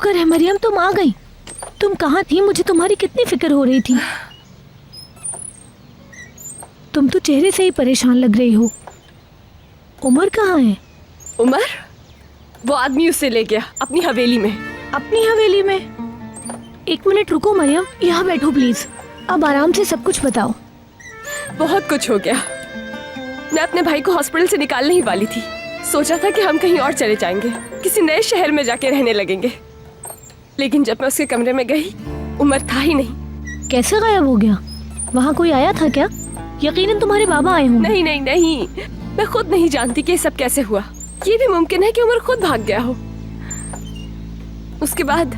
शुक्र है मरियम, तुम आ गई। तुम कहाँ थी? मुझे तुम्हारी कितनी फिक्र हो रही थी। तुम तो चेहरे से ही परेशान लग रही हो। उमर कहाँ है? उमर? वो आदमी उसे ले गया अपनी हवेली में। अपनी हवेली में? एक मिनट रुको मरियम, यहाँ बैठो प्लीज। अब आराम से सब कुछ बताओ। बहुत कुछ हो गया। मैं अपने भाई को हॉस्पिटल से निकालने ही वाली थी। सोचा था कि हम कहीं और चले जाएंगे, किसी नए शहर में जाके रहने लगेंगे। लेकिन जब मैं उसके कमरे में गई, उमर था ही नहीं। कैसे गायब हो गया? वहाँ कोई आया था क्या? यकीनन तुम्हारे बाबा आए होंगे। नहीं नहीं नहीं, मैं खुद नहीं जानती कि ये सब कैसे हुआ। ये भी मुमकिन है कि उमर खुद भाग गया हो। उसके बाद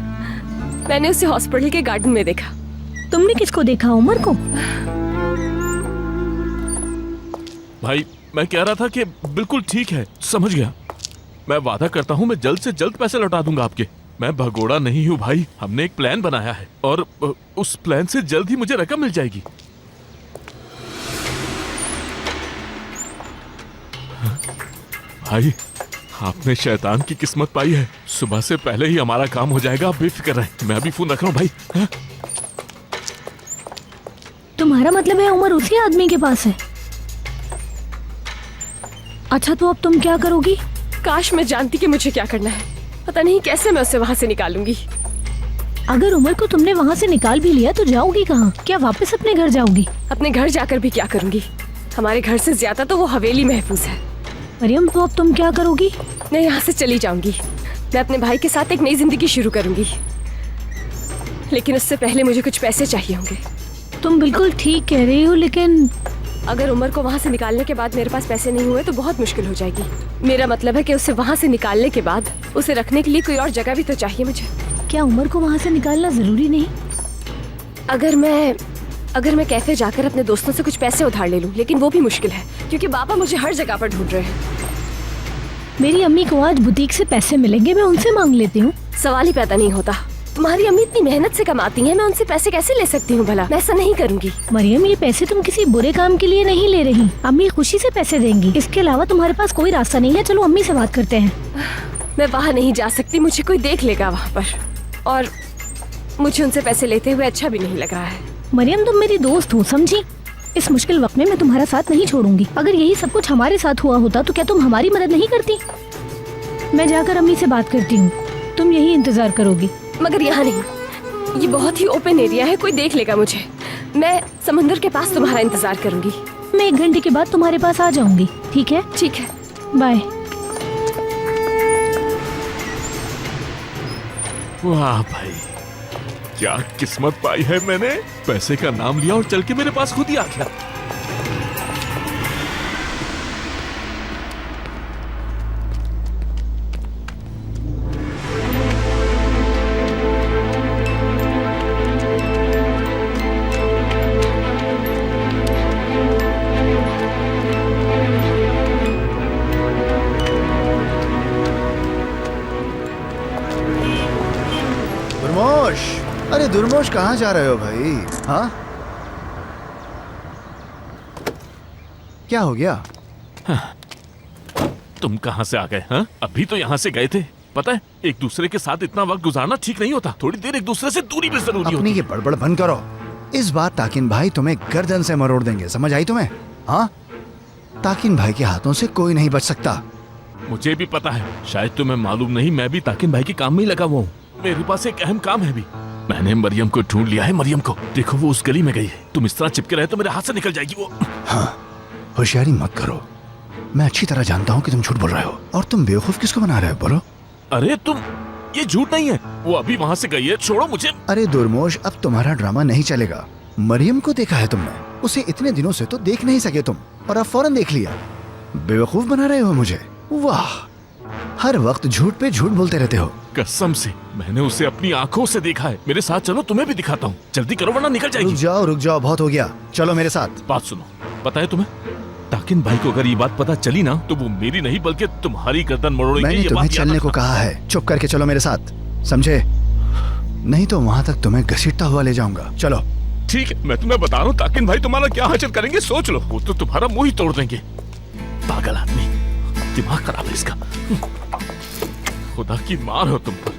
मैंने उसे हॉस्पिटल के गार्डन में देखा। तुमने किसको देखा? उमर को? भाई मैं कह रहा था कि बिल्कुल ठीक है, समझ गया। मैं वादा करता हूँ मैं जल्द से जल्द पैसे लौटा दूंगा आपके। मैं भगोड़ा नहीं हूँ भाई, हमने एक प्लान बनाया है और उस प्लान से जल्द ही मुझे रकम मिल जाएगी। भाई आपने शैतान की किस्मत पाई है। सुबह से पहले ही हमारा काम हो जाएगा, आप बेफिक्र रहें। मैं अभी फोन रख रहा हूँ भाई। हा? तुम्हारा मतलब है उमर उसी आदमी के पास है? अच्छा तो अब तुम क्या करोगी? काश मैं जानती कि मुझे क्या करना है। पता नहीं कैसे मैं उसे वहाँ से निकालूंगी। अगर उमर को तुमने वहाँ से निकाल भी लिया तो जाओगी कहाँ? क्या वापस अपने घर जाओगी? अपने घर जाकर भी क्या करूंगी? हमारे घर से ज्यादा तो वो हवेली महफूज है। मरियम तो अब तुम क्या करोगी? मैं यहाँ से चली जाऊंगी। मैं अपने भाई के साथ एक नई जिंदगी शुरू करूंगी, लेकिन उससे पहले मुझे कुछ पैसे चाहिए होंगे। तुम बिल्कुल ठीक कह रही हो, लेकिन अगर उमर को वहाँ से निकालने के बाद मेरे पास पैसे नहीं हुए तो बहुत मुश्किल हो जाएगी। मेरा मतलब है कि उसे वहाँ से निकालने के बाद उसे रखने के लिए कोई और जगह भी तो चाहिए मुझे। क्या उमर को वहाँ से निकालना जरूरी नहीं? अगर मैं कैफे जाकर अपने दोस्तों से कुछ पैसे उधार ले लूं, लेकिन वो भी मुश्किल है क्योंकि बाबा मुझे हर जगह पर ढूंढ रहे हैं। मेरी अम्मी को आज बुटीक से पैसे मिलेंगे, मैं उनसे मांग लेती हूँ। सवाल ही पैदा नहीं होता। तुम्हारी अम्मी इतनी मेहनत से कमाती हैं, मैं उनसे पैसे कैसे ले सकती हूँ भला? मैं ऐसा नहीं करूँगी। मरियम ये पैसे तुम किसी बुरे काम के लिए नहीं ले रही। अम्मी खुशी से पैसे देंगी, इसके अलावा तुम्हारे पास कोई रास्ता नहीं है। चलो अम्मी से बात करते हैं। मैं वहाँ नहीं जा सकती, मुझे कोई देख लेगा वहाँ पर, और मुझे उनसे पैसे लेते हुए अच्छा भी नहीं लग रहा है। मरियम तुम मेरी दोस्त हो, समझी? इस मुश्किल वक्त में मैं तुम्हारा साथ नहीं छोड़ूंगी। अगर यही सब कुछ हमारे साथ हुआ होता तो क्या तुम हमारी मदद नहीं करती? मैं जाकर अम्मी से बात करती हूँ, तुम यही इंतजार करोगी? मगर यहाँ नहीं, ये बहुत ही ओपन एरिया है, कोई देख लेगा मुझे। मैं समुद्र के पास तुम्हारा इंतजार करूंगी। मैं 1 घंटे के बाद तुम्हारे पास आ जाऊंगी, ठीक है? ठीक है, बाय। वाह भाई, क्या किस्मत पाई है मैंने। पैसे का नाम लिया और चल के मेरे पास खुद ही आ गया। दुर्मोश, अरे दुर्मोश कहाँ जा रहे हो भाई? हाँ क्या हो गया? तुम कहाँ से आ गए? हाँ अभी तो यहाँ से गए थे। पता है एक दूसरे के साथ इतना वक्त गुजारना ठीक नहीं होता। थोड़ी देर एक दूसरे से दूरी भी जरूरी होती है। अपनी ये बड़बड़ बंद करो। इस बार ताकिन भाई तुम्हें गर्दन से मरोड़ देंगे, समझ आई तुम्हें? हाँ ताकिन भाई के हाथों से कोई नहीं बच सकता। मुझे भी पता है, शायद तुम्हें मालूम नहीं, मैं भी ताकिन भाई के काम में ही लगा हुआ हूँ। मेरे पास एक अहम काम है भी। मैंने मरियम को ढूंढ लिया है। मरियम को देखो, वो उस गली में गई है। तुम इस तरह चिपके रहे तो मेरे हाथ से निकल जाएगी वो। हाँ होशियारी मत करो, मैं अच्छी तरह जानता हूँ कि तुम झूठ बोल रहे हो। और तुम बेवकूफ किसको बना रहे हो? बोलो। अरे तुम, ये झूठ नहीं है, वो अभी वहाँ से गई है। छोड़ो मुझे। अरे दुर्मोश, अब तुम्हारा ड्रामा नहीं चलेगा। मरियम को देखा है तुमने, उसे इतने दिनों से तो देख नहीं सके तुम, और अब फौरन देख लिया। बेवकूफ बना रहे हो मुझे। वाह, हर वक्त झूठ पे झूठ बोलते रहते हो। कसम से मैंने उसे अपनी आंखों से देखा है। मेरे साथ चलो, तुम्हें भी दिखाता हूँ। जल्दी करो वरना निकल जाएगी। रुक जाओ, बहुत हो गया, चलो मेरे साथ। बात सुनो, पता है तुम्हें ताकिन भाई को अगर ये बात पता चली ना तो वो मेरी नहीं बल्कि तुम्हारी गर्दन मरोड़ेंगे। मैंने तुम्हें चलने को कहा है, चुप करके चलो मेरे साथ, समझे? नहीं तो वहाँ तक तुम्हें घसीटता हुआ ले जाऊंगा। चलो। ठीक है, मैं तुम्हें बता रहा हूँ ताकिन भाई तुम्हारा क्या हासिल करेंगे सोच लो। वो तो तुम्हारा मुंह ही तोड़ देंगे। पागल आदमी, दिमाग खराब है इसका। खुदा की मार हो तुम पर।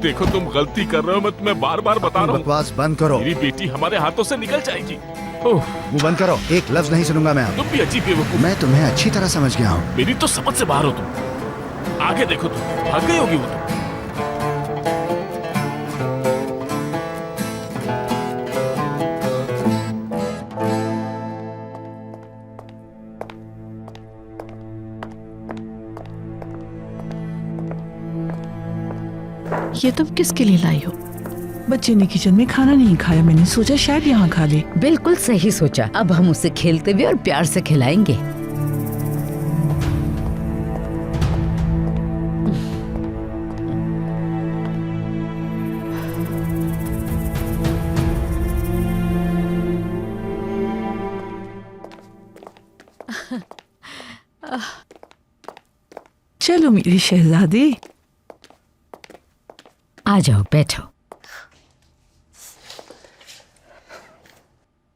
देखो तुम गलती कर रहे हो, मैं तुम्हें बार बार बता रहा हूँ। बकवास बंद करो। मेरी बेटी हमारे हाथों से निकल जाएगी। ओह, मुंह बंद करो, एक लफ्ज नहीं सुनूंगा मैं अब। तुम भी अजीब बेवकूफ। मैं तुम्हें अच्छी तरह समझ गया हूँ। मेरी तो समझ से बाहर हो तुम। आगे देखो तुम, भाग गई होगी वो तुम। ये तुम किसके लिए लाई हो? बच्चे ने किचन में खाना नहीं खाया, मैंने सोचा शायद यहाँ खा ले। बिल्कुल सही सोचा। अब हम उसे खेलते हुए और प्यार से खिलाएंगे। चलो मेरी शहजादी, आ जाओ, बैठो।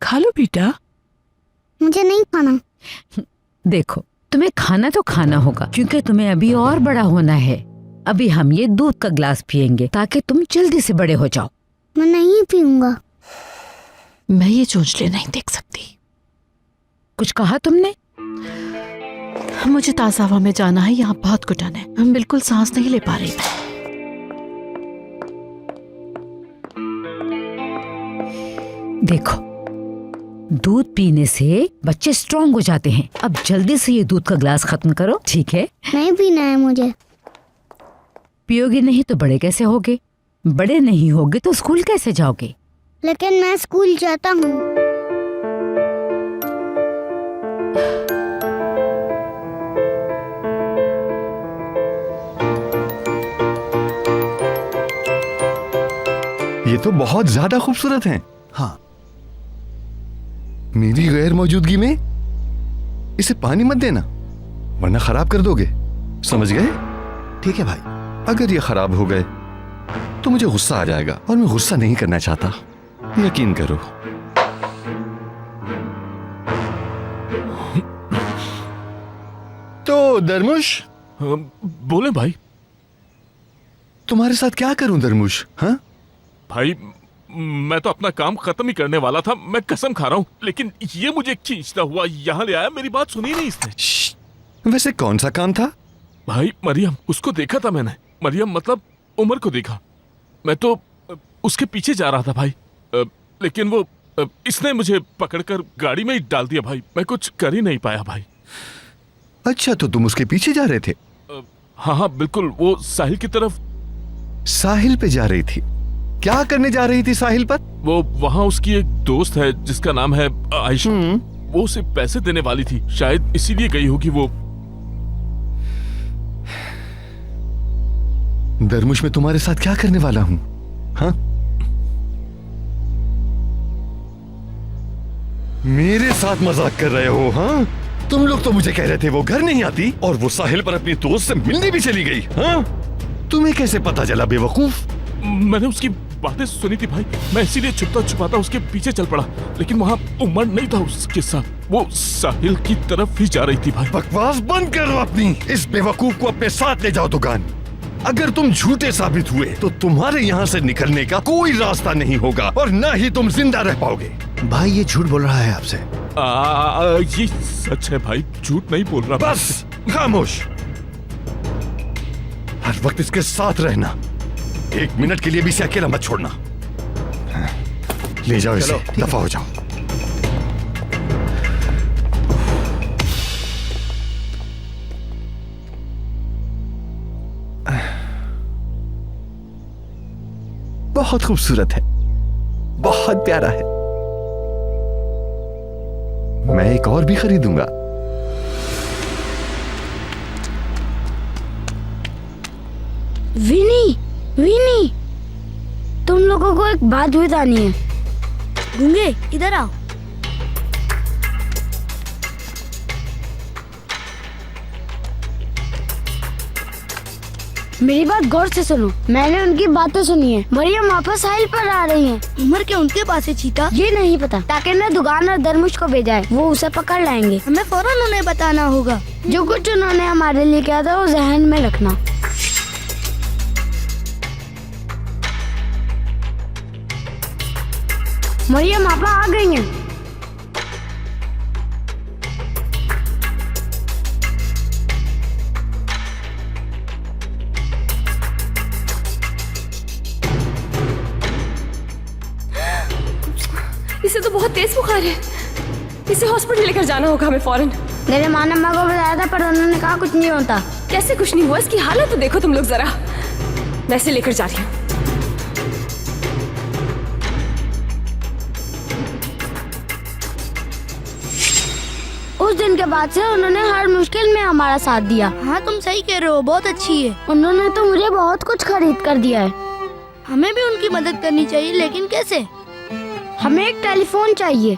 खा लो बेटा। मुझे नहीं खाना। देखो, तुम्हें खाना तो खाना होगा क्योंकि तुम्हें अभी और बड़ा होना है। अभी हम ये दूध का ग्लास पियेंगे ताकि तुम जल्दी से बड़े हो जाओ। मैं नहीं पीऊंगा। मैं ये चोंचले नहीं देख सकती। कुछ कहा तुमने? मुझे ताज़ा हवा में जाना है, यहाँ बहुत घुटन है, हम बिल्कुल सांस नहीं ले पा रही मैं। देखो, दूध पीने से बच्चे स्ट्रांग हो जाते हैं। अब जल्दी से ये दूध का ग्लास खत्म करो, ठीक है? नहीं पीना है मुझे। पियोगे नहीं तो बड़े कैसे होगे? बड़े नहीं होगे तो स्कूल कैसे जाओगे? लेकिन मैं स्कूल जाता हूँ। ये तो बहुत ज्यादा खूबसूरत हैं। हाँ, मेरी गैर मौजूदगी में इसे पानी मत देना, वरना खराब कर दोगे, समझ गए? ठीक है भाई। अगर ये खराब हो गए तो मुझे गुस्सा आ जाएगा और मैं गुस्सा नहीं करना चाहता, यकीन करो। तो दरमुश, बोले भाई। तुम्हारे साथ क्या करूं दरमुश? हाँ भाई, मैं तो अपना काम खत्म ही करने वाला था, मैं कसम खा रहा हूँ, लेकिन ये मुझे खींचता हुआ यहाँ ले आया। मेरी बात सुनी नहीं इसने। वैसे कौन सा काम था? भाई, मरियम, उसको देखा था मैंने। मरियम मतलब उमर को देखा। मैं तो उसके पीछे जा रहा था भाई, लेकिन वो इसने मुझे पकड़कर गाड़ी में ही डाल दिया भाई। मैं कुछ कर ही नहीं पाया भाई। अच्छा, तो तुम उसके पीछे जा रहे थे? हाँ हाँ बिल्कुल, वो साहिल की तरफ। साहिल पे जा रही थी? क्या करने जा रही थी साहिल पर? वो वहाँ उसकी एक दोस्त है जिसका नाम है आयशा। वो उसे पैसे देने वाली थी, शायद इसीलिए गई होगी वो। दरमुश, मैं तुम्हारे साथ क्या करने वाला हूँ? हाँ, मेरे साथ मजाक कर रहे हो? हाँ, तुम लोग तो मुझे कह रहे थे वो घर नहीं आती और वो साहिल पर अपनी दोस्त से मिलने भी चली गई। हाँ, तुम्हें कैसे पता चला बेवकूफ? मैंने उसकी बातें सुनी थी भाई, मैं इसीलिए छुपता छुपाता उसके पीछे चल पड़ा, लेकिन वहाँ उमर नहीं था उसके साथ। वो साहिल की तरफ ही जा रही थी भाई। बकवास बंद करो अपनी। इस बेवकूफ को अपने साथ ले जाओ दुकान। अगर तुम झूठे साबित हुए तो तुम्हारे यहाँ से निकलने का कोई रास्ता नहीं होगा और न ही तुम जिंदा रह पाओगे। भाई ये झूठ बोल रहा है आपसे। ये सच है भाई, झूठ नहीं बोल रहा। बस खामोश, हर वक्त इसके साथ रहना, एक मिनट के लिए भी इसे अकेला मत छोड़ना। ले जाओ इसे, दफा हो जाओ। बहुत खूबसूरत है, बहुत प्यारा है। मैं एक और भी खरीदूंगा। विनी, विनी, तुम लोगों को एक बात बतानी है। गूंगे, इधर आओ। मेरी बात गौर से सुनो। मैंने उनकी बातें सुनी है। मरियम वापस साहिल पर आ रही है। उमर के उनके पास है चीता? ये नहीं पता। ताकि ने दुकान और दरमुश को भेजा है, वो उसे पकड़ लाएंगे। हमें फौरन उन्हें बताना होगा। जो कुछ उन्होंने हमारे लिए किया था वो जहन में रखना। मरियम आपा आ गई हैं। इसे तो बहुत तेज बुखार है, इसे हॉस्पिटल लेकर जाना होगा हमें फौरन। मेरे माँ ने अम्मा को बताया था पर उन्होंने कहा कुछ नहीं होता। कैसे कुछ नहीं हुआ? इसकी हालत तो देखो तुम लोग जरा। मैं इसे लेकर जा रही हूँ। उस दिन के बाद से उन्होंने हर मुश्किल में हमारा साथ दिया। हाँ तुम सही कह रहे हो, बहुत अच्छी है। उन्होंने तो मुझे बहुत कुछ खरीद कर दिया है। हमें भी उनकी मदद करनी चाहिए, लेकिन कैसे? हमें एक टेलीफोन चाहिए।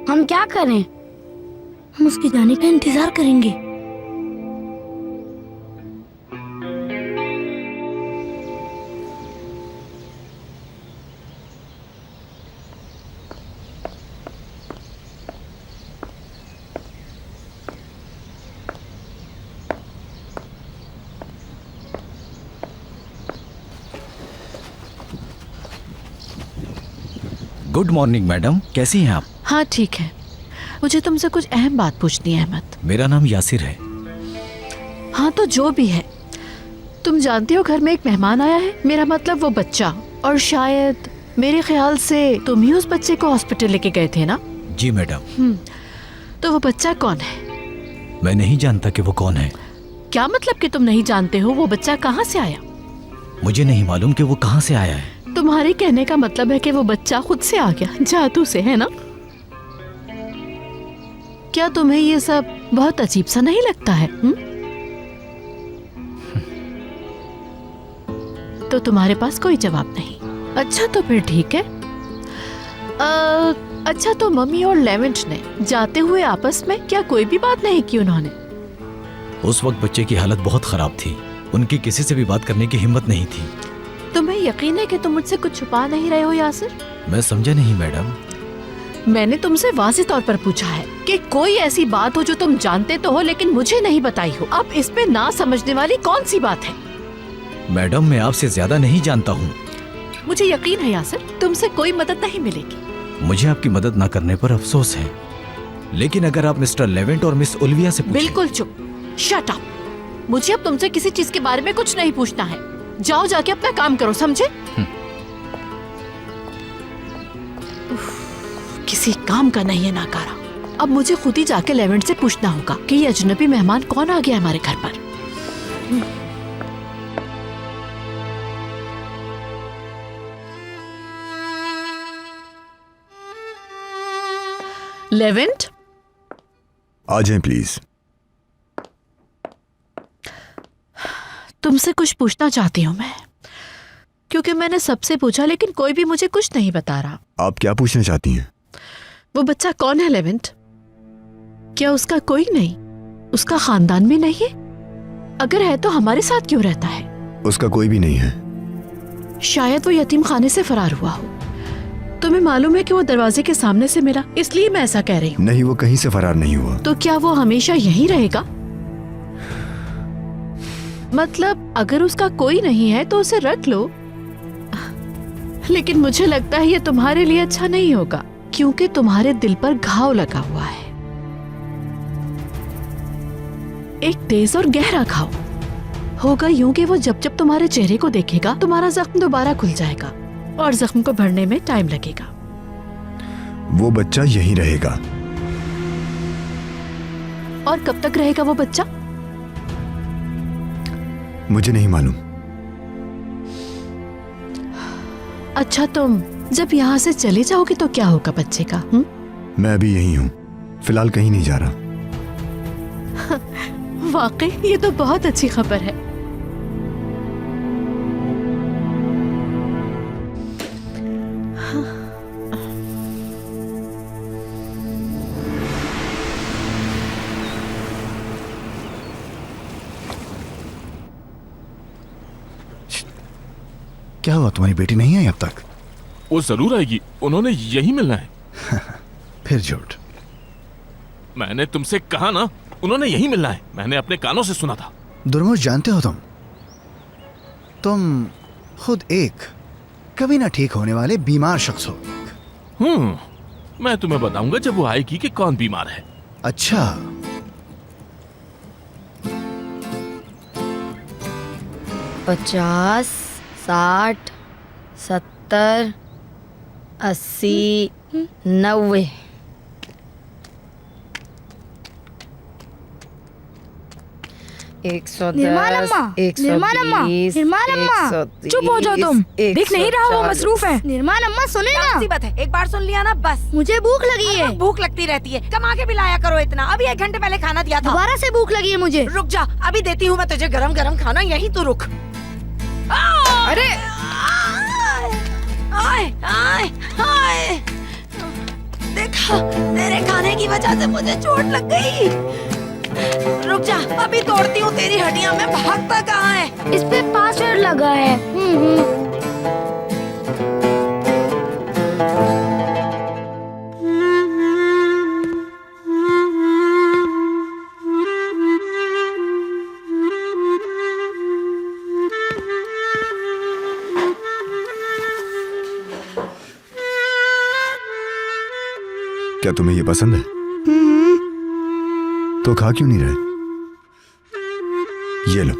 हम क्या करें? हम उसके जाने का इंतजार करेंगे। गुड मॉर्निंग मैडम, कैसी हैं आप? हाँ ठीक है, मुझे तुमसे कुछ अहम बात पूछनी है अहमद। मेरा नाम यासिर है। हाँ तो जो भी है, तुम जानते हो घर में एक मेहमान आया है, मेरा मतलब वो बच्चा, और शायद मेरे ख्याल से तुम ही उस बच्चे को हॉस्पिटल लेके गए थे ना? जी मैडम। तो वो बच्चा कौन है? मैं नहीं जानता कि वो कौन है। क्या मतलब कि तुम नहीं जानते हो? वो बच्चा कहाँ से आया? मुझे नहीं मालूम कि वो कहाँ से आया है। तुम्हारे कहने का मतलब है कि वो बच्चा खुद से आ गया, जादू से, है ना? क्या तुम्हें ये सब बहुत अजीब सा नहीं लगता है? तो तुम्हारे पास कोई जवाब नहीं। अच्छा तो फिर ठीक है। अच्छा तो मम्मी और लेवेंट ने जाते हुए आपस में क्या कोई भी बात नहीं की उन्होंने? उस वक्त बच्चे की हालत बहुत खराब थी, उनकी किसी से भी बात करने की हिम्मत नहीं थी। तुम्हें यकीन है कि तुम मुझसे कुछ छुपा नहीं रहे हो यासिर? मैं समझा नहीं मैडम। मैंने तुमसे वाज़ेह तौर पर पूछा है कि कोई ऐसी बात हो जो तुम जानते तो हो लेकिन मुझे नहीं बताई हो। अब इस पे ना समझने वाली कौन सी बात है? मैडम मैं आपसे ज्यादा नहीं जानता हूँ। मुझे यकीन है यासिर, तुमसे कोई मदद नहीं मिलेगी। मुझे आपकी मदद ना करने पर अफसोस है, लेकिन अगर आप मिस्टर लेवेंट और मिस ओलिविया से पूछें। बिल्कुल चुप, शट अप। मुझे अब तुमसे किसी चीज के बारे में कुछ नहीं पूछना है। जाओ जाके अपना काम करो, समझे? किसी काम का नहीं है नाकारा। अब मुझे खुद ही जाके लेवेंट से पूछना होगा कि ये अजनबी मेहमान कौन आ गया हमारे घर पर। लेवेंट, आ जाएं प्लीज। तुमसे कुछ पूछना चाहती हूँ मैं, क्योंकि मैंने सबसे पूछा लेकिन कोई भी मुझे कुछ नहीं बता रहा। आप क्या पूछना चाहती हैं? वो बच्चा कौन है लेवेंट? क्या उसका कोई नहीं, उसका खानदान भी नहीं है? अगर है तो हमारे साथ क्यों रहता है? उसका कोई भी नहीं है। शायद वो यतीम खाने से फरार हुआ हो। तुम्हें मालूम है कि वो दरवाजे के सामने से मिला, इसलिए मैं ऐसा कह रही हूँ। नहीं, वो कहीं से फरार नहीं हुआ। तो क्या वो हमेशा यहीं रहेगा? मतलब अगर उसका कोई नहीं है तो उसे रख लो, लेकिन मुझे लगता है ये तुम्हारे लिए अच्छा नहीं होगा, क्योंकि तुम्हारे दिल पर घाव लगा हुआ है, एक तेज और गहरा घाव। होगा यूं कि वो जब जब तुम्हारे चेहरे को देखेगा तुम्हारा जख्म दोबारा खुल जाएगा और जख्म को भरने में टाइम लगेगा। वो बच्चा यहीं रहेगा। और कब तक रहेगा वो बच्चा? मुझे नहीं मालूम। अच्छा तुम जब यहाँ से चले जाओगे तो क्या होगा बच्चे का? मैं अभी यहीं हूँ, फिलहाल कहीं नहीं जा रहा। वाकई ये तो बहुत अच्छी खबर है। क्या हुआ, तुम्हारी बेटी नहीं आई अब तक? वो जरूर आएगी, उन्होंने यही मिलना है। फिर झूठ। मैंने तुमसे कहा ना, उन्होंने यही मिलना है। मैंने अपने कानों से सुना था। दुर्मुश, जानते हो तुम खुद एक कभी ना ठीक होने वाले बीमार शख्स हो। मैं तुम्हें बताऊंगा जब वो आएगी कि कौन बीमार है। अच्छा, 50, 60, 70, 80, 90। निर्मल अम्मा, निर्मल अम्मा, निर्मल अम्मा, चुप हो जाओ तुम। देख नहीं रहा वो मसरूफ है। निर्मल अम्मा सुने ना। बात है, एक बार सुन लिया ना बस। मुझे भूख लगी है। भूख लगती रहती है, कमा के भी लाया करो इतना। अभी 1 घंटे पहले खाना दिया था। दोबारा से भूख लगी है मुझे। रुक जा, अभी देती हूँ मैं तुझे गरम गरम खाना, यहीं तू रुक। अरे आए आए आए, देखा तेरे खाने की वजह से मुझे चोट लग गई। रुक जा, अभी तोड़ती हूँ तेरी हड्डियाँ। मैं भागता कहाँ है? इस पे पासवर्ड लगा है। क्या तुम्हें ये पसंद है? तो खा क्यों नहीं रहे? ये लो।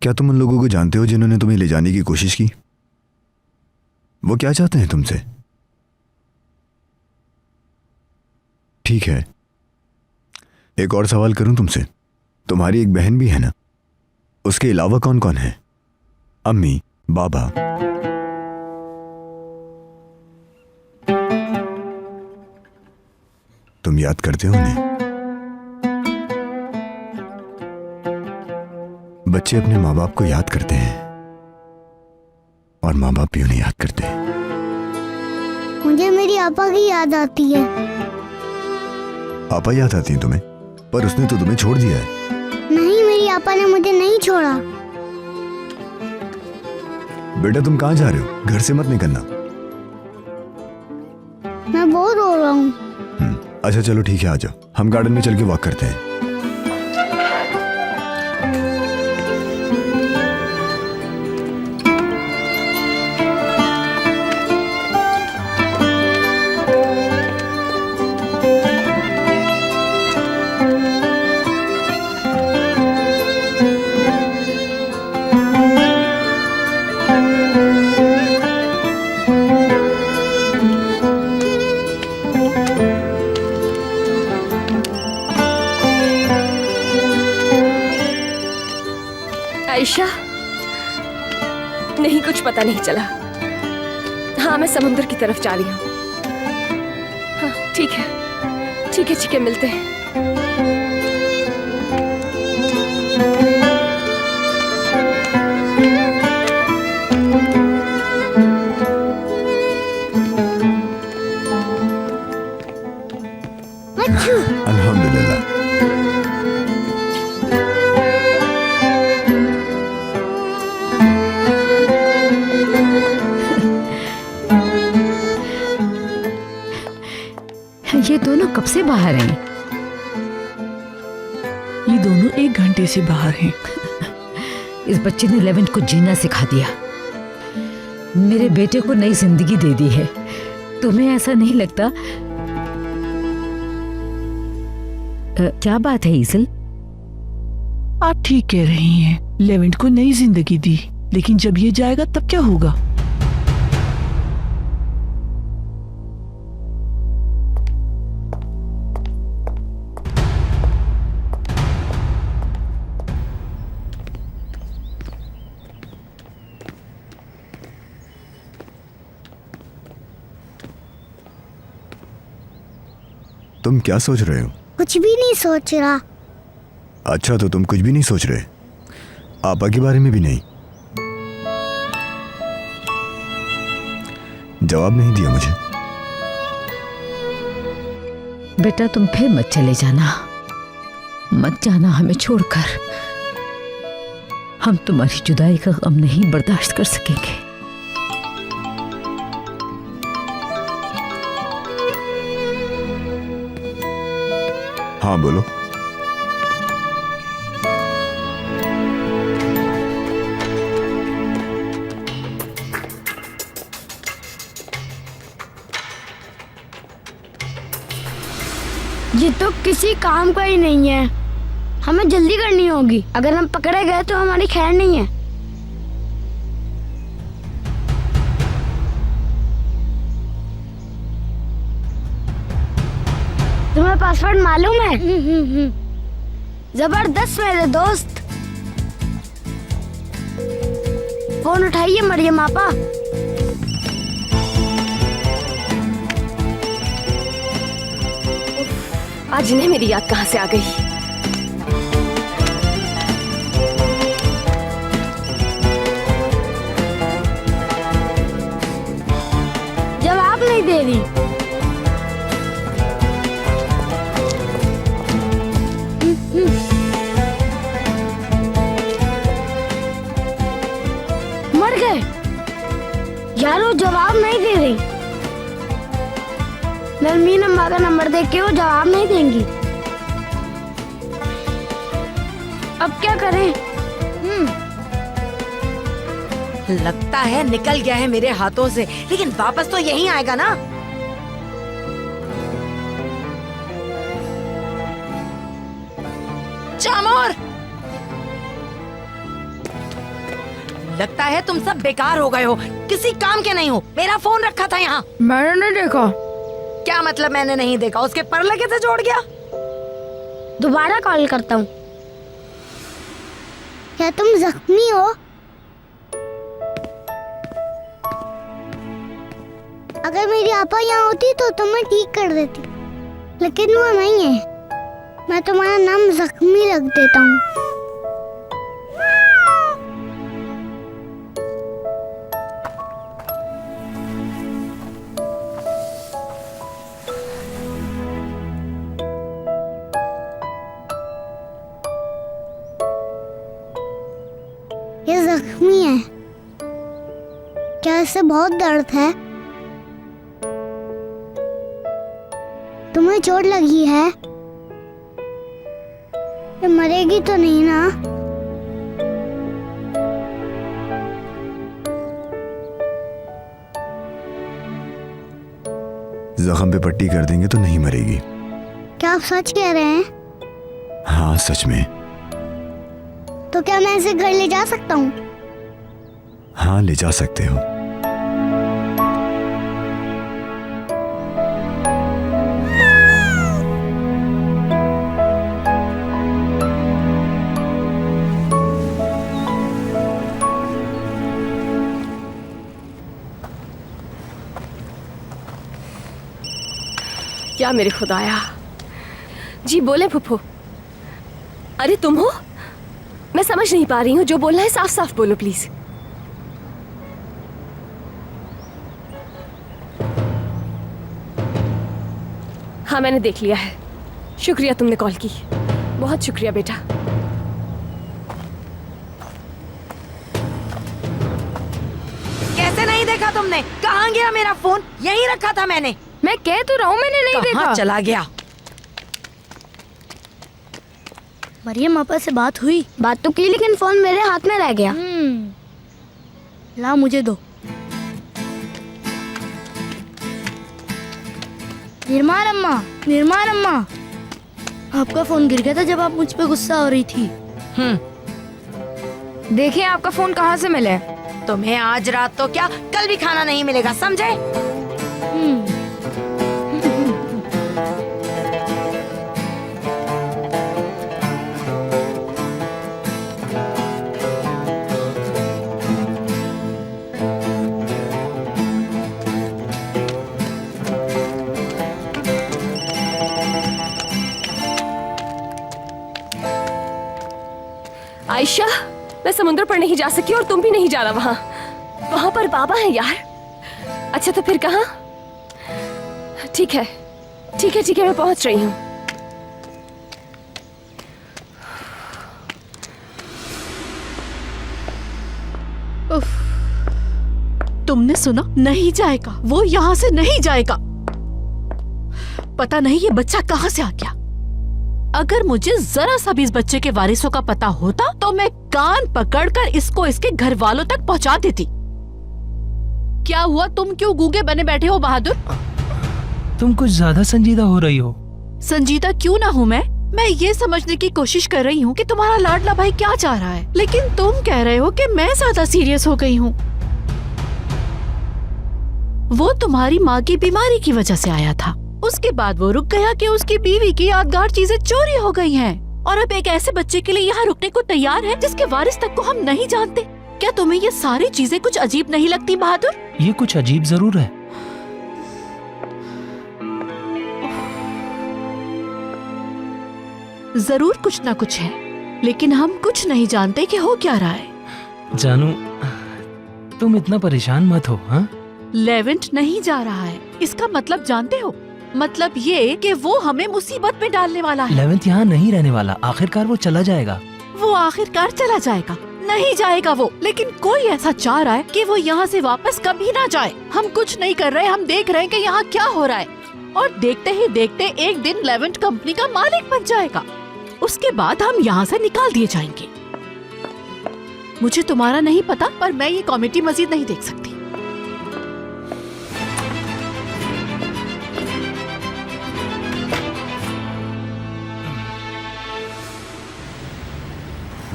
क्या तुम उन लोगों को जानते हो जिन्होंने तुम्हें ले जाने की कोशिश की? वो क्या चाहते हैं तुमसे? ठीक है, एक और सवाल करूं तुमसे। तुम्हारी एक बहन भी है ना? उसके अलावा कौन कौन है? अम्मी, बाबा? तुम याद करते हो उन्हें? बच्चे अपने माँ बाप को याद करते हैं और माँ बाप भी उन्हें याद करते हैं। मुझे मेरी आपा की याद आती है। आपा याद आती है तुम्हें? पर उसने तो तुम्हें छोड़ दिया है। नहीं, मेरी आपा ने मुझे नहीं छोड़ा। बेटा तुम कहाँ जा रहे हो? घर से मत निकलना। मैं बहुत रो रहा हूँ। अच्छा चलो ठीक है, आ जाओ, हम गार्डन में चल के वॉक करते हैं। आयशा, नहीं कुछ पता नहीं चला। हाँ, मैं समुद्र की तरफ जा रही हूँ। हाँ ठीक है, ठीक है, ठीक है, मिलते हैं। अल्हम्दुलिल्लाह। ये दोनों कब से बाहर हैं? ये दोनों 1 घंटे से बाहर हैं। इस बच्चे ने 11 को जीना सिखा दिया, मेरे बेटे को नई जिंदगी दे दी है। तुम्हें ऐसा नहीं लगता? क्या बात है ईसल? आप ठीक कह रही हैं। लेवेंट को नई जिंदगी दी, लेकिन जब ये जाएगा तब क्या होगा? तुम क्या सोच रहे हो? कुछ भी नहीं सोच रहा। अच्छा, तो तुम कुछ भी नहीं सोच रहे? आपा के बारे में भी नहीं? जवाब नहीं दिया मुझे। बेटा तुम फिर मत चले जाना, मत जाना हमें छोड़कर। हम तुम्हारी जुदाई का गम नहीं बर्दाश्त कर सकेंगे। हाँ बोलो। ये तो किसी काम का ही नहीं है। हमें जल्दी करनी होगी, अगर हम पकड़े गए तो हमारी खैर नहीं है। तुम्हें पासवर्ड मालूम है? जबरदस्त मेरे दोस्त। फोन उठाइए मरियम आपा। आज इन्हें मेरी याद कहाँ से आ गई? जवाब नहीं दे रही। मर गए यार, वो जवाब नहीं दे रही। नरमीन अम्मा का नंबर देख के वो जवाब नहीं देंगी। अब क्या करें? लगता है निकल गया है मेरे हाथों से, लेकिन वापस तो यहीं आएगा ना। चामोर, लगता है तुम सब बेकार हो गए हो, किसी काम के नहीं हो। मेरा फोन रखा था यहाँ। मैंने नहीं देखा। क्या मतलब मैंने नहीं देखा? उसके पर लगे से जोड़ गया। दोबारा कॉल करता हूँ। क्या तुम जख्मी हो? अगर मेरी आपा यहाँ होती तो तुम्हें ठीक कर देती, लेकिन वो नहीं है। मैं तुम्हारा नाम जख्मी रख देता हूँ। ये जख्मी है। क्या इससे बहुत दर्द है? तुम्हें चोट लगी है? ये मरेगी तो नहीं ना? जख्म पे पट्टी कर देंगे तो नहीं मरेगी। क्या आप सच कह रहे हैं? हाँ सच में। तो क्या मैं इसे घर ले जा सकता हूँ? हाँ ले जा सकते हो। क्या मेरे खुदाया। जी बोले फुफ्फू। अरे तुम हो? मैं समझ नहीं पा रही हूँ, जो बोलना है साफ साफ बोलो प्लीज। हाँ मैंने देख लिया है। शुक्रिया तुमने कॉल की, बहुत शुक्रिया बेटा। कैसे नहीं देखा तुमने? कहाँ गया मेरा फोन? यहीं रखा था मैंने। मैं कह तो रहा हूँ मैंने नहीं देखा। कहाँ चला गया? मरियम आपा से बात हुई? बात तो की, लेकिन फोन मेरे हाथ में रह गया। ला मुझे दो। निर्माण अम्मा, आपका फोन गिर गया था जब आप मुझ पे गुस्सा हो रही थी। देखिए आपका फोन कहाँ से मिला है? तुम्हें आज रात तो क्या, कल भी खाना नहीं मिलेगा, समझे? आयशा, मैं समुद्र पर नहीं जा सकी और तुम भी नहीं जाना वहां। वहां पर बाबा है यार। अच्छा तो फिर कहाँ? ठीक है ठीक है ठीक है, मैं पहुंच रही हूँ। तुमने सुना? नहीं जाएगा, वो यहाँ से नहीं जाएगा। पता नहीं ये बच्चा कहाँ से आ गया। अगर मुझे जरा सा भी इस बच्चे के वारिसों का पता होता तो मैं कान पकड़कर इसको इसके घर वालों तक पहुंचा देती। क्या हुआ? तुम क्यों गूंगे बने बैठे हो बहादुर? तुम कुछ ज्यादा संजीदा हो रही हो। संजीदा क्यों ना हूँ मैं ये समझने की कोशिश कर रही हूँ कि तुम्हारा लाडला भाई क्या चाह रहा है, लेकिन तुम कह रहे हो कि मैं ज्यादा सीरियस हो गई हूँ। वो तुम्हारी माँ की बीमारी की वजह से आया था, उसके बाद वो रुक गया कि उसकी बीवी की यादगार चीजें चोरी हो गई हैं, और अब एक ऐसे बच्चे के लिए यहाँ रुकने को तैयार है जिसके वारिस तक को हम नहीं जानते। क्या तुम्हें ये सारी चीजें कुछ अजीब नहीं लगती बहादुर? ये कुछ अजीब जरूर है। जरूर कुछ ना कुछ है, लेकिन हम कुछ नहीं जानते कि हो क्या रहा है। जानू, तुम इतना परेशान मत हो। हाँ, लेवेंट नहीं जा रहा है, इसका मतलब जानते हो? मतलब ये कि वो हमें मुसीबत में डालने वाला है। लेवेंट यहाँ नहीं रहने वाला, आखिरकार वो चला जाएगा। वो आखिरकार चला जाएगा? नहीं जाएगा वो, लेकिन कोई ऐसा चाह रहा है कि वो यहाँ से वापस कभी ना जाए। हम कुछ नहीं कर रहे, हम देख रहे हैं कि यहाँ क्या हो रहा है, और देखते ही देखते एक दिन लेवेंट कंपनी का मालिक बन जाएगा। उसके बाद हम यहाँ से निकाल दिए जाएंगे। मुझे तुम्हारा नहीं पता, पर मैं ये कॉमेडी मजीद नहीं देख सकती।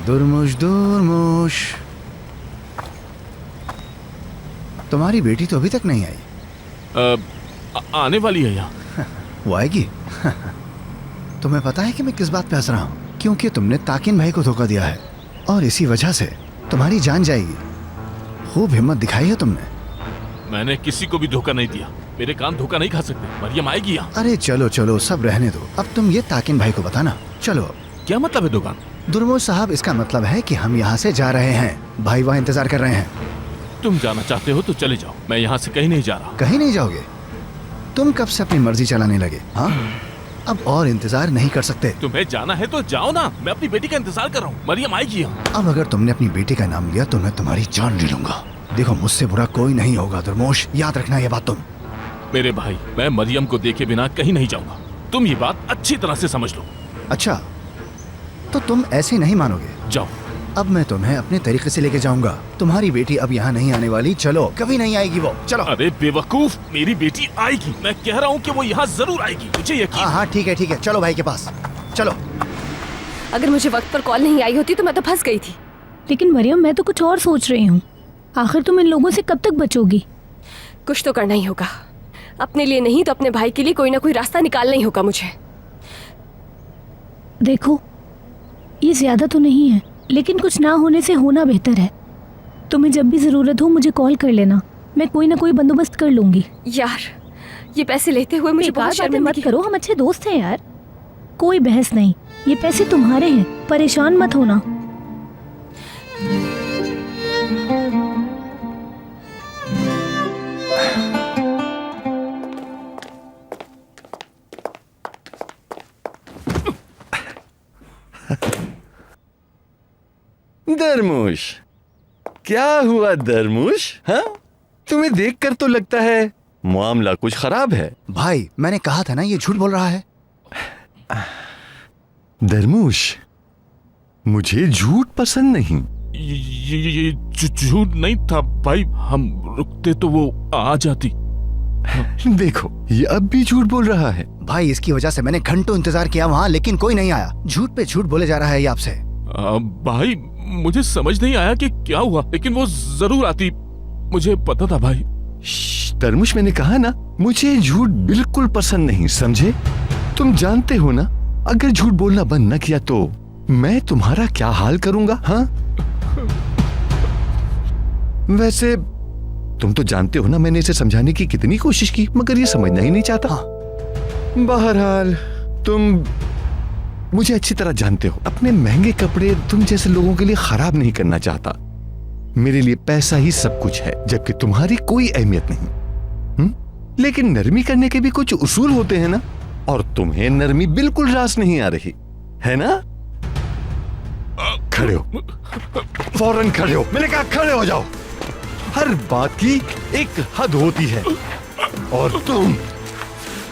दुर्मुश दुर्मुश, तुम्हारी बेटी तो अभी तक नहीं आई। आने वाली है यहाँ। वो आएगी। तुम्हें पता है कि मैं किस बात पे हंस रहा हूँ? क्योंकि तुमने ताकिन भाई को धोखा दिया है, और इसी वजह से तुम्हारी जान जाएगी। खूब हिम्मत दिखाई है तुमने। मैंने किसी को भी धोखा नहीं दिया, मेरे कान धोखा नहीं खा सकते। मरियम आएगी यहाँ। अरे चलो चलो, सब रहने दो। अब तुम ये ताकिन भाई को बताना। चलो। क्या मतलब है दुकान? दुर्मोश साहब, इसका मतलब है कि हम यहाँ से जा रहे हैं। भाई वहाँ इंतजार कर रहे हैं। तुम जाना चाहते हो तो चले जाओ, मैं यहाँ से कहीं नहीं जा रहा। कहीं नहीं जाओगे? तुम कब से अपनी मर्जी चलाने लगे? हाँ, अब और इंतजार नहीं कर सकते। तुम्हें जाना है तो जाओ ना, मैं अपनी बेटी का इंतजार कर रहा हूँ। मरियम आएगी यहाँ। अब अगर तुमने अपनी बेटी का नाम लिया तो मैं तुम्हारी जान ले लूंगा। देखो, मुझसे बुरा कोई नहीं होगा दुर्मोश, याद रखना ये बात तुम। मेरे भाई, मैं मरियम को देखे बिना कहीं नहीं जाऊंगा। तुम ये बात अच्छी तरह से समझ लो। अच्छा, तो तुम ऐसे नहीं मानोगे? जाओ। अब मैं तुम्हें अपने तरीके से लेके जाऊंगा। तुम्हारी बेटी अब यहाँ नहीं आने वाली। चलो, कभी नहीं आएगी वो। चलो। अरे बेवकूफ, मेरी बेटी आएगी। मैं कह रहा हूँ कि वो यहाँ जरूर आएगी, मुझे यकीन। हाँ हाँ, ठीक है ठीक है, चलो भाई के पास चलो। अगर मुझे वक्त पर कॉल नहीं आई होती तो मैं तो फंस गई थी। लेकिन मरियम, मैं तो कुछ और सोच रही हूँ। आखिर तुम इन लोगों से कब तक बचोगी? कुछ तो करना ही होगा, अपने लिए नहीं तो अपने भाई के लिए कोई ना कोई रास्ता निकालना ही होगा मुझे। देखो, ये ज्यादा तो नहीं है, लेकिन कुछ ना होने से होना बेहतर है। तुम्हें जब भी जरूरत हो मुझे कॉल कर लेना, मैं कोई ना कोई बंदोबस्त कर लूंगी। यार, ये पैसे लेते हुए मुझे बहुत बातें मत शर्मिंदगी। करो, हम अच्छे दोस्त हैं यार। कोई बहस नहीं, ये पैसे तुम्हारे हैं, परेशान मत होना। दरमुश, क्या हुआ दरमुश? हाँ, तुम्हें देखकर तो लगता है मामला कुछ खराब है। भाई, मैंने कहा था ना, ये झूठ बोल रहा है। दरमुश, मुझे झूठ पसंद नहीं। ये झूठ नहीं था भाई, हम रुकते तो वो आ जाती। देखो, ये अब भी झूठ बोल रहा है। भाई, इसकी वजह से मैंने घंटों इंतजार किया वहाँ, लेकिन कोई नहीं आया। झूठ पे झूठ बोले जा रहा है ये आपसे। भाई, मुझे समझ नहीं आया कि क्या हुआ, लेकिन वो जरूर आती, मुझे पता था भाई। तरमुश, मैंने कहा ना, मुझे झूठ बिल्कुल पसंद नहीं, समझे? तुम जानते हो ना, अगर झूठ बोलना बंद न किया तो मैं तुम्हारा क्या हाल करूंगा? हाँ, वैसे तुम तो जानते हो ना, मैंने इसे समझाने की कितनी कोशिश की, मगर ये समझना ही नहीं चाहता। बहरहाल, तुम मुझे अच्छी तरह जानते हो, अपने महंगे कपड़े तुम जैसे लोगों के लिए खराब नहीं करना चाहता। मेरे लिए पैसा ही सब कुछ है, जबकि तुम्हारी कोई अहमियत नहीं। लेकिन नरमी करने के भी कुछ उसूल होते हैं ना, और तुम्हें नरमी बिल्कुल रास नहीं आ रही है ना। खड़े हो, फौरन खड़े हो, मैंने कहा खड़े हो जाओ। हर बात की एक हद होती है और तुम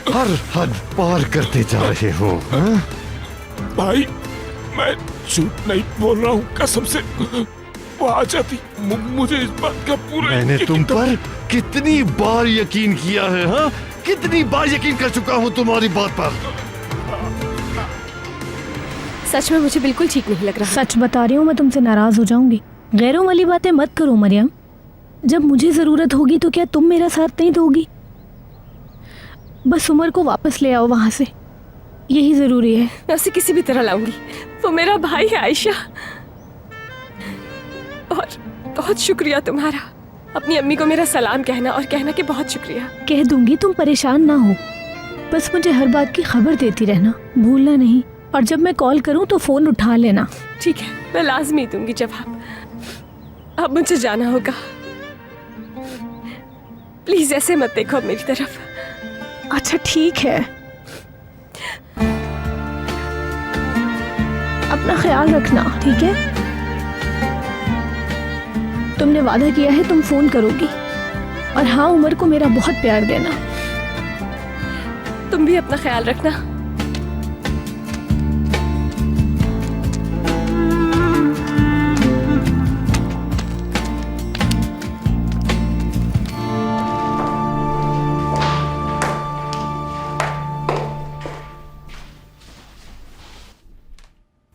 हर हद पार करते जा रहे हो। हाँ? भाई मैं झूठ नहीं बोल रहा हूँ, कसम से वो आ जाती। मुझे इस बात का पूरा मैंने तुम पर कितनी बार यकीन किया है, हाँ? कितनी बार यकीन कर चुका हूँ तुम्हारी बात पर। सच में मुझे बिल्कुल ठीक नहीं लग रहा। सच बता रही हूँ, मैं तुमसे नाराज हो जाऊंगी। गैरों वाली बातें मत करो मरियम। जब मुझे जरूरत होगी तो क्या तुम मेरा साथ नहीं दोगी? बस उमर को वापस ले आओ वहां से, यही जरूरी है। मैं उसे किसी भी तरह लाऊंगी, वो मेरा भाई है आयशा। और बहुत शुक्रिया तुम्हारा। अपनी अम्मी को मेरा सलाम कहना और कहना कि बहुत शुक्रिया। कह दूंगी, तुम परेशान ना हो। बस मुझे हर बात की खबर देती रहना, भूलना नहीं। और जब मैं कॉल करूं तो फोन उठा लेना। ठीक है, मैं लाजमी दूंगी जवाब। अब मुझे जाना होगा। प्लीज ऐसे मत देखो अब मेरी तरफ। अच्छा ठीक है, अपना ख्याल रखना, ठीक है? तुमने वादा किया है तुम फोन करोगी। और हाँ, उमर को मेरा बहुत प्यार देना। तुम भी अपना ख्याल रखना।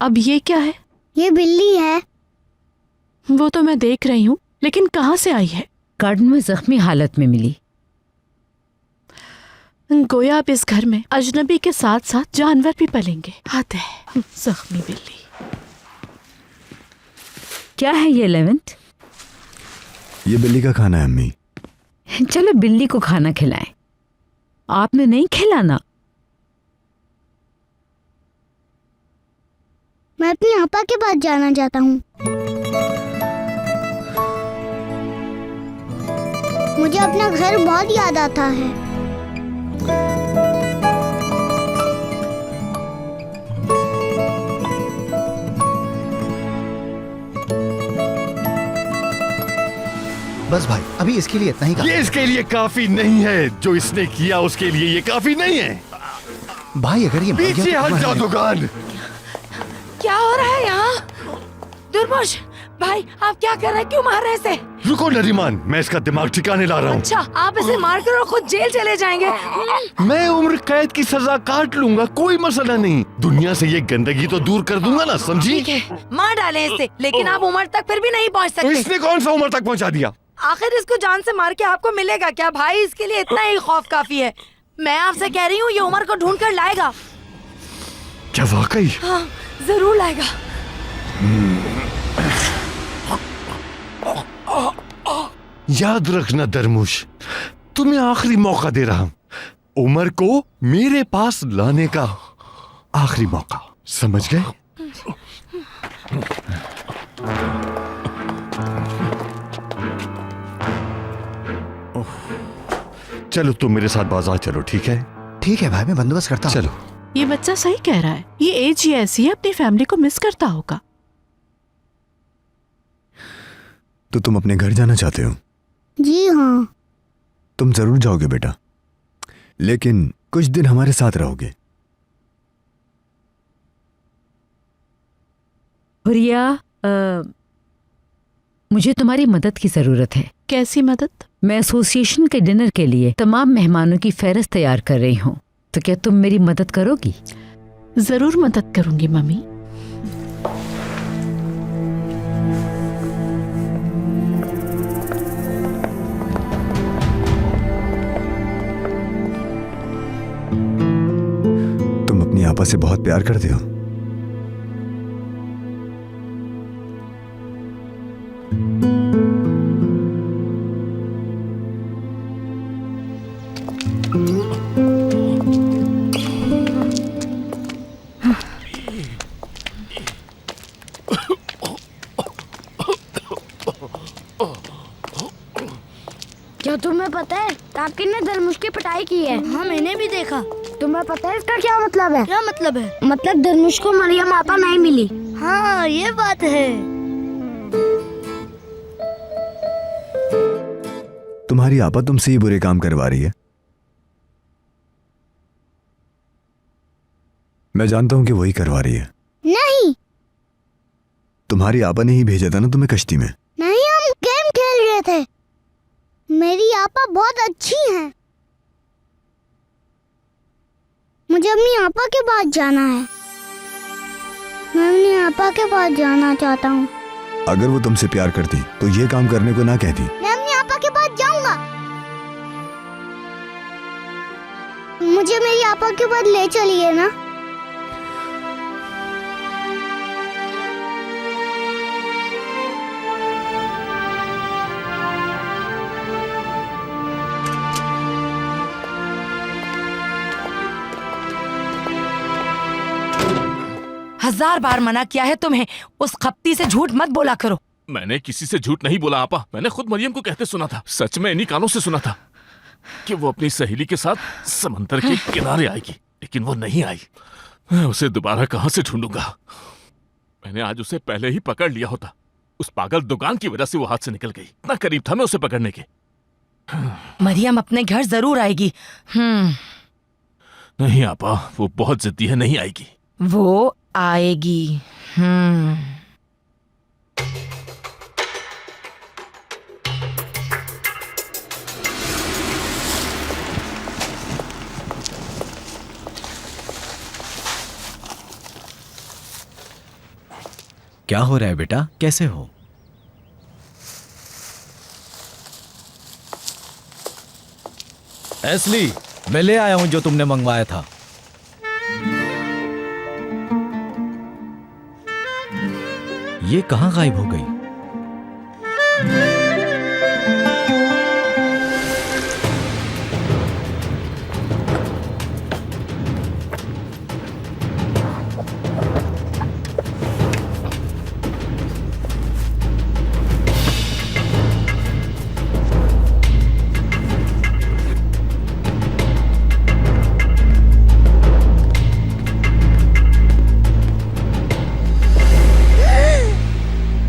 अब ये क्या है? ये बिल्ली है। वो तो मैं देख रही हूँ, लेकिन कहाँ से आई है? गार्डन में जख्मी हालत में मिली। गोया अब इस घर में अजनबी के साथ साथ जानवर भी पलेंगे। आते हैं जख्मी बिल्ली। क्या है ये लेवेंट? ये बिल्ली का खाना है अम्मी। चलो बिल्ली को खाना खिलाएं। आपने नहीं खिलाना? मैं अपनी आपा के पास जाना चाहता हूँ। मुझे अपना घर बहुत याद आता है। बस भाई, अभी इसके लिए इतना ही काफी। ये इसके लिए काफी नहीं है। जो इसने किया उसके लिए ये काफी नहीं है। भाई अगर ये मर गया पीछे तो हट तुम्हारे- जाओ दुकान। क्या हो रहा है यहाँ? दुर्मुश भाई, आप क्या कर रहे हैं? क्यों मार रहे हैं इसे? रुको नरीमान, मैं इसका दिमाग ठिकाने ला रहा हूँ। अच्छा, आप इसे मारकर और खुद जेल चले जाएंगे। मैं उम्र कैद की सजा काट लूंगा, कोई मसला नहीं। दुनिया से ये गंदगी तो दूर कर दूंगा ना, समझी? ठीक है, मार डालें इसे, लेकिन आप उमर तक फिर भी नहीं पहुँच तो सकते। इसने कौन सा उम्र तक पहुँचा दिया? आखिर इसको जान से मार के आपको मिलेगा क्या भाई? इसके लिए इतना ही खौफ काफी है। मैं आपसे कह रही हूँ, ये उमर को ढूंढ कर लाएगा। क्या वाकई? हाँ, जरूर लाएगा। याद रखना दरमुश, तुम्हें आखिरी मौका दे रहा हूं। उमर को मेरे पास लाने का आखिरी मौका, समझ गए? चलो तुम मेरे साथ बाजार चलो, ठीक है? ठीक है भाई, मैं बंदोबस्त करता हूँ। चलो। ये बच्चा सही कह रहा है। ये एज ही ऐसी है, अपनी फैमिली को मिस करता होगा। तो तुम अपने घर जाना चाहते हो? जी हाँ। तुम जरूर जाओगे बेटा, लेकिन कुछ दिन हमारे साथ रहोगे। हुरिया, मुझे तुम्हारी मदद की जरूरत है। कैसी मदद? मैं एसोसिएशन के डिनर के लिए तमाम मेहमानों की फहरिस्त तैयार कर रही हूँ, तो क्या तुम मेरी मदद करोगी? जरूर मदद करूंगी मम्मी। तुम अपनी आपा से बहुत प्यार करते हो। क्या तुम्हें पता है ताकिर ने दरमुश की पिटाई की है? हाँ, मैंने भी देखा। तुम्हें पता है इसका क्या मतलब है? क्या मतलब है? मतलब दरमुश को मरियम आपा नहीं मिली। हाँ, ये बात है। तुम्हारी आपा तुमसे ये बुरे काम करवा रही है? मैं जानता हूं कि वही करवा रही है। नहीं तुम्हारी आपा ने ही भेजा था ना तुम्हें कश्ती में। नहीं, हम गेम खेल रहे थे। मेरी आपा बहुत अच्छी हैं। मुझे अपनी आपा के पास जाना है। मैं अपनी आपा के पास जाना चाहता हूँ। अगर वो तुमसे प्यार करती तो ये काम करने को ना कहती। मैं अपनी आपा के पास जाऊंगा। मुझे मेरी आपा के पास ले चलिए ना। हजार बार मना किया है तुम्हें, उस खप्ती से झूठ मत बोला करो। मैंने किसी से झूठ नहीं बोला आपा। मैंने खुद मरियम को कहते सुना था। सच में इन्हीं कानों से सुना था कि वो अपनी सहेली के साथ समंदर के किनारे आएगी, लेकिन वो नहीं आई। मैं उसे दोबारा कहां से ढूंढूंगा? मैंने आज उसे पहले ही पकड़ लिया होता। उस पागल दुकान की वजह से वो हाथ से निकल गई। इतना करीब था मैं उसे पकड़ने के। मरियम अपने घर जरूर आएगी। नहीं आपा, वो बहुत जिद्दी है, नहीं आएगी। वो आएगी। क्या हो रहा है बेटा, कैसे हो? एस्ली, मैं ले आया हूं जो तुमने मंगवाया था। ये कहां गायब हो गई?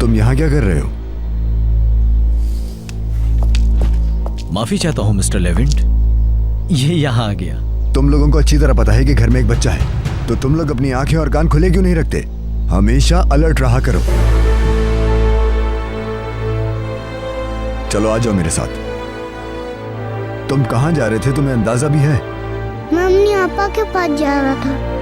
तुम यहाँ क्या कर रहे हो? माफी चाहता हूं मिस्टर लेविंट, ये यहाँ आ गया। तुम लोगों को अच्छी तरह पता है कि घर में एक बच्चा है, तो तुम लोग अपनी आंखें और कान खुले क्यों नहीं रखते? हमेशा अलर्ट रहा करो। चलो आ जाओ मेरे साथ। तुम कहाँ जा रहे थे, तुम्हें अंदाजा भी है? मैं अपनी आपा के पास जा रहा था।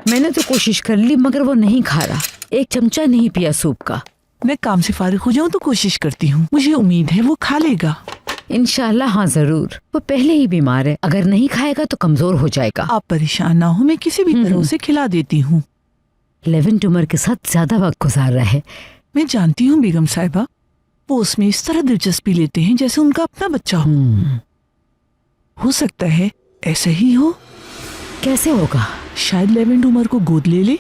मैंने तो कोशिश कर ली मगर वो नहीं खा रहा। एक चमचा नहीं पिया सूप का। मैं काम से फारिग हो जाऊं तो कोशिश करती हूँ। मुझे उम्मीद है वो खा लेगा। इंशाल्लाह हाँ जरूर। वो पहले ही बीमार है, अगर नहीं खाएगा तो कमजोर हो जाएगा। आप परेशान ना हो, मैं किसी भी तरह से खिला देती हूँ। लेवेंट उमर के साथ ज्यादा वक्त गुजार रहा है। मैं जानती हूँ बेगम साहिबा, वो उसमें इस तरह दिलचस्पी लेते हैं जैसे उनका अपना बच्चा हो सकता है ऐसा ही हो। कैसे होगा? शायद लेवेंट उमर को गोद ले ले।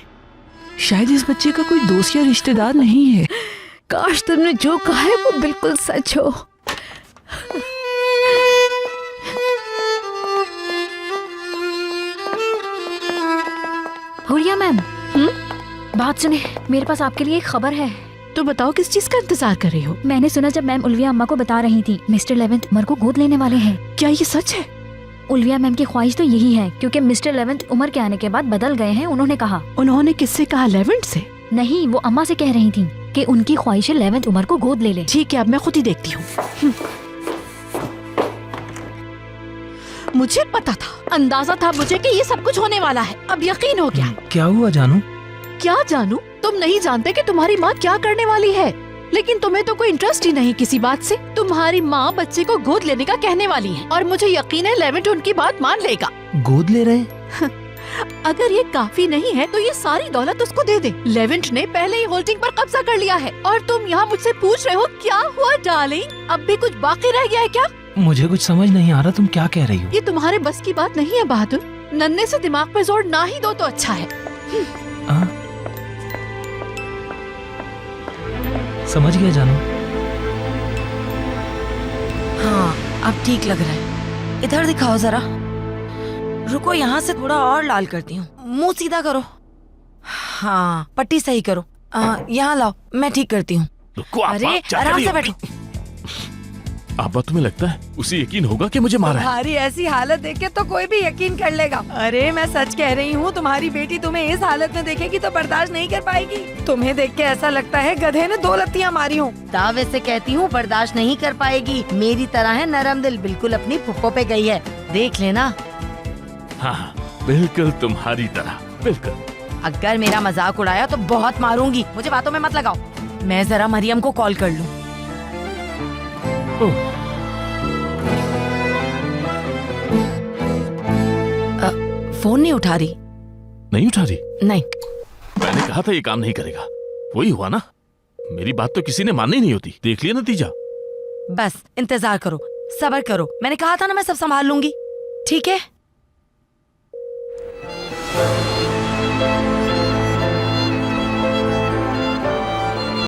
शायद इस बच्चे का कोई दोस्त या रिश्तेदार नहीं है। काश तुमने जो कहा है वो बिल्कुल सच हो। हुरिया मैम, बात सुने, मेरे पास आपके लिए एक खबर है। तो बताओ किस चीज का इंतजार कर रही हो? मैंने सुना जब मैम उल्विया अम्मा को बता रही थी मिस्टर लेवेंट उमर को गोद लेने वाले हैं। क्या ये सच है? उल्विया मैम की ख्वाहिश तो यही है, क्योंकि मिस्टर लेवेंट उमर के आने के बाद बदल गए हैं। उन्होंने कहा। उन्होंने किससे कहा? लेवेंट से? नहीं, वो अम्मा से कह रही थी कि उनकी ख्वाहिश है लेवेंट उमर को गोद ले ले। ठीक है, अब मैं खुद ही देखती हूँ। मुझे पता था, अंदाजा था मुझे कि ये सब कुछ होने वाला है। अब यकीन हो गया। क्या हुआ जानू? क्या जानू? तुम नहीं जानते कि तुम्हारी माँ क्या करने वाली है, लेकिन तुम्हें तो कोई इंटरेस्ट ही नहीं किसी बात से। तुम्हारी माँ बच्चे को गोद लेने का कहने वाली है और मुझे यकीन है लेवेंट उनकी बात मान लेगा। गोद ले रहे? अगर ये काफी नहीं है तो ये सारी दौलत उसको दे दे। लेवेंट ने पहले ही होल्डिंग पर कब्जा कर लिया है और तुम यहाँ मुझसे पूछ रहे हो क्या हुआ डार्लिंग? अब भी कुछ बाकी रह गया है क्या? मुझे कुछ समझ नहीं आ रहा तुम क्या कह रही हो। ये तुम्हारे बस की बात नहीं है बहादुर। नन्हे से दिमाग पे जोर ना ही दो तो अच्छा है। हाँ? समझ गया जानू। हाँ अब ठीक लग रहा है। इधर दिखाओ जरा। रुको यहाँ से थोड़ा और लाल करती हूँ। मुंह सीधा करो। हाँ पट्टी सही करो। यहाँ लाओ मैं ठीक करती हूँ। रुको आप, अरे क्या कर आराम रही से हो? बैठो। आपा तुम्हें लगता है उसे यकीन होगा कि मुझे मारा है? तुम्हारी ऐसी हालत देख के तो कोई भी यकीन कर लेगा। अरे मैं सच कह रही हूँ, तुम्हारी बेटी तुम्हें इस हालत में देखेगी तो बर्दाश्त नहीं कर पाएगी। तुम्हें देख के ऐसा लगता है गधे ने 2 लत्तियाँ मारी हों। दावे से कहती हूँ बर्दाश्त नहीं कर पाएगी। मेरी तरह है नरम दिल, बिल्कुल अपनी फुप्पो पे गई है, देख लेना। हाँ बिल्कुल तुम्हारी तरह, बिल्कुल। अगर मेरा मजाक उड़ाया तो बहुत मारूंगी। मुझे बातों में मत लगाओ। मैं जरा मरियम को कॉल कर लूं। फोन नहीं उठा रही। नहीं उठा रही? नहीं। मैंने कहा था ये काम नहीं करेगा। वही हुआ ना, मेरी बात तो किसी ने माननी नहीं होती। देख लिया नतीजा। बस इंतजार करो, सब्र करो। मैंने कहा था ना मैं सब संभाल लूंगी। ठीक है।